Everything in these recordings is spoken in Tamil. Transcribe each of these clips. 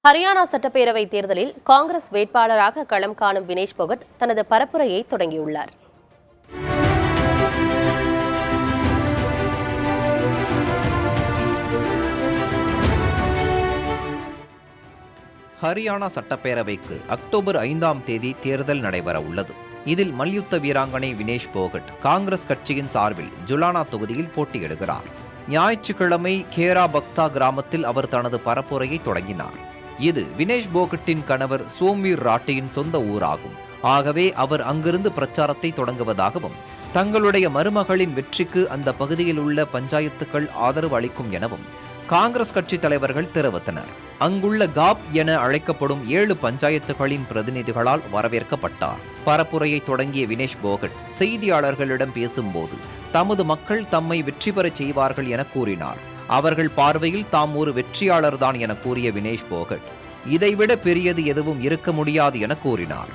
ஹரியானா சட்டப்பேரவை தேர்தலில் காங்கிரஸ் வேட்பாளராக களம் காணும் வினேஷ் போகட் தனது பரப்புரையை தொடங்கியுள்ளார். ஹரியானா சட்டப்பேரவைக்கு அக்டோபர் 5ஆம் தேதி தேர்தல் நடைபெற உள்ளது. இதில் மல்யுத்த வீராங்கனை வினேஷ் போகட் காங்கிரஸ் கட்சியின் சார்பில் ஜுலானா தொகுதியில் போட்டியிடுகிறார். ஞாயிற்றுக்கிழமை கேரா பக்தா கிராமத்தில் அவர் தனது பரப்புரையை தொடங்கினார். இது வினேஷ் போகட்டின் கணவர் சோம்வீர் ராட்டியின் சொந்த ஊராகும். ஆகவே அவர் அங்கிருந்து பிரச்சாரத்தை தொடங்குவதாகவும், தங்களுடைய மருமகளின் வெற்றிக்கு அந்த பகுதியில் உள்ள பஞ்சாயத்துக்கள் ஆதரவு அளிக்கும் எனவும் காங்கிரஸ் கட்சி தலைவர்கள் தெரிவித்தனர். அங்குள்ள காப் என அழைக்கப்படும் 7 பஞ்சாயத்துகளின் பிரதிநிதிகளால் வரவேற்கப்பட்டார். பரப்புரையை தொடங்கிய வினேஷ் போகட் செய்தியாளர்களிடம் பேசும்போது தமது மக்கள் தம்மை வெற்றி பெறச் செய்வார்கள் என கூறினார். அவர்கள் பார்வையில் தாம் ஒரு வெற்றியாளர்தான் என கூறிய வினேஷ் போகட் இதைவிட பெரியது எதுவும் இருக்க முடியாது என கூறினார்.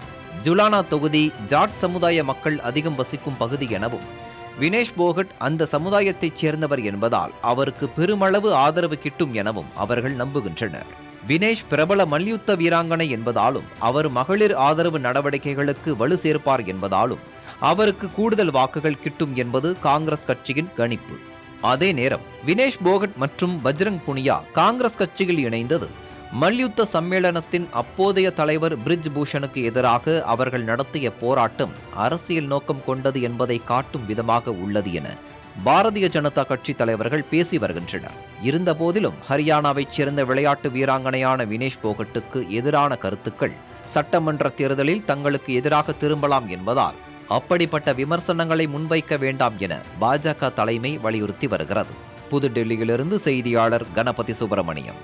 ஜுலானா தொகுதி ஜாட் சமுதாய மக்கள் அதிகம் வசிக்கும் பகுதி எனவும், வினேஷ் போகட் அந்த சமுதாயத்தைச் சேர்ந்தவர் என்பதால் அவருக்கு பெருமளவு ஆதரவு கிட்டும் எனவும் அவர்கள் நம்புகின்றனர். வினேஷ் பிரபல மல்யுத்த வீராங்கனை என்பதாலும், அவர் மகளிர் ஆதரவு நடவடிக்கைகளுக்கு வலு சேர்ப்பார் என்பதாலும் அவருக்கு கூடுதல் வாக்குகள் கிட்டும் என்பது காங்கிரஸ் கட்சியின் கணிப்பு. அதே நேரம் வினேஷ் போகட் மற்றும் பஜ்ரங் புனியா காங்கிரஸ் கட்சியில் இணைந்தது மல்யுத்த சம்மேளனத்தின் அப்போதைய தலைவர் பிரிஜ் பூஷனுக்கு எதிராக அவர்கள் நடத்திய போராட்டம் அரசியல் நோக்கம் கொண்டது என்பதை காட்டும் விதமாக உள்ளது என பாரதிய ஜனதா கட்சி தலைவர்கள் பேசி வருகின்றனர். இருந்தபோதிலும் ஹரியானாவைச் சேர்ந்த விளையாட்டு வீராங்கனையான வினேஷ் போகட்டுக்கு எதிரான கருத்துக்கள் சட்டமன்ற தேர்தலில் தங்களுக்கு எதிராக திரும்பலாம் என்பதால் அப்படிப்பட்ட விமர்சனங்களை முன்வைக்க வேண்டாம் என பாஜக தலைமை வலியுறுத்தி வருகிறது. புதுடெல்லியிலிருந்து செய்தியாளர் கணபதி சுப்பிரமணியம்.